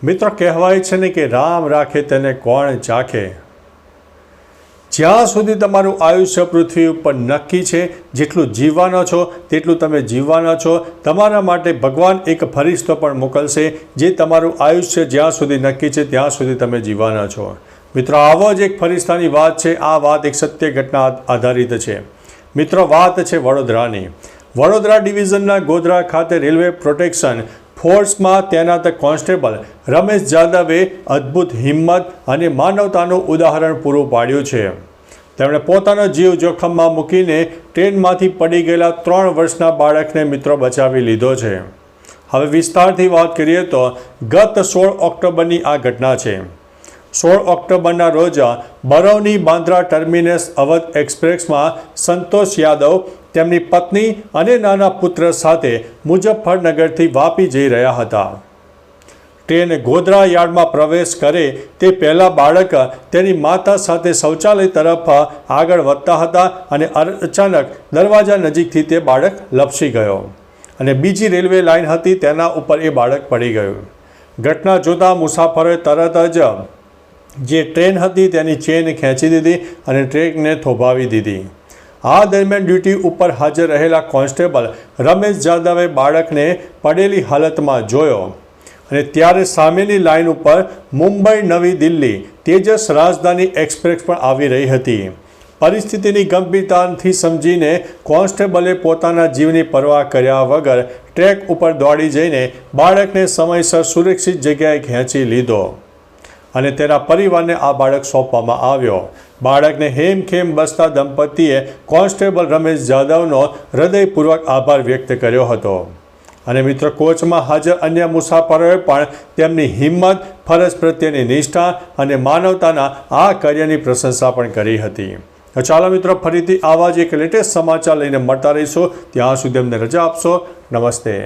મિત્રો કહેવાય છે ને કે રામ રાખે તેને કોણ ચાખે। જ્યાં સુધી તમારું આયુષ્ય પૃથ્વી ઉપર નક્કી છે, જેટલું જીવવાના છો તેટલું તમે જીવવાના છો। તમારા માટે ભગવાન એક ફરિશ્તો પણ મોકલશે જે તમારું આયુષ્ય જ્યાં સુધી નક્કી છે ત્યાં સુધી તમે જીવવાના છો। મિત્રો આવો જ એક ફરિશ્તાની વાત છે। આ વાત એક સત્ય ઘટના આધારિત છે। મિત્રો વાત છે વડોદરાની। વડોદરા ડિવિઝનના ગોધરા ખાતે રેલવે પ્રોટેક્શન ફોર્સમાં તૈનાત કોન્સ્ટેબલ રમેશ જાદવે અદ્ભુત હિંમત અને માનવતાનું ઉદાહરણ પૂરું પાડ્યું છે। તેમણે પોતાનો જીવ જોખમમાં મૂકીને ટ્રેનમાંથી પડી ગયેલા 3 વર્ષના બાળકને મિત્રો બચાવી લીધો છે। હવે વિસ્તારથી વાત કરીએ તો ગત 16 ઓક્ટોબરની આ ઘટના છે। 16 ઓક્ટોબરના રોજ બરૌની બાંદ્રા ટર્મિનસ અવધ એક્સપ્રેસમાં સંતોષ યાદવ તેમની પત્ની અને નાના પુત્ર સાથે મુઝફ્ફરનગરથી વાપી જઈ રહ્યા હતા। ટ્રેન ગોધરા યાર્ડમાં પ્રવેશ કરે તે પહેલાં બાળક તેની માતા સાથે શૌચાલય તરફ આગળ વધતા હતા અને અચાનક દરવાજા નજીકથી તે બાળક લપસી ગયો અને બીજી રેલવે લાઇન હતી તેના ઉપર એ બાળક પડી ગયું। ઘટના જોતા મુસાફરોએ તરત જ જે ટ્રેન હતી તેની ચેન ખેંચી દીધી અને ટ્રેનને થોભાવી દીધી। આ દરમિયાન ડ્યુટી ઉપર હાજર રહેલા કોન્સ્ટેબલ રમેશ જાદવે બાળકને પડેલી હાલતમાં જોયો અને ત્યારે સામેની લાઇન ઉપર મુંબઈ નવી દિલ્હી તેજસ રાજધાની એક્સપ્રેસ પણ આવી રહી હતી। પરિસ્થિતિની ગંભીરતાથી સમજીને કોન્સ્ટેબલે પોતાના જીવની પરવા કર્યા વગર ટ્રેક ઉપર દોડી જઈને બાળકને સમયસર સુરક્ષિત જગ્યાએ ખેંચી લીધો અને તેના પરિવારને આ બાળક સોંપવામાં આવ્યો। બાળકને હેમખેમ બસતા દંપતીએ કોન્સ્ટેબલ રમેશ જાદવનો હૃદયપૂર્વક આભાર વ્યક્ત કર્યો હતો અને મિત્રો કોચમાં હાજર અન્ય મુસાફરોએ પણ તેમની હિંમત, ફરજ પ્રત્યેની નિષ્ઠા અને માનવતાના આ કાર્યની પ્રશંસા પણ કરી હતી। તો ચાલો મિત્રો ફરીથી આવા જ એક લેટેસ્ટ સમાચાર લઈને મળતા રહીશું। ત્યાં સુધી અમને રજા આપશો। નમસ્તે।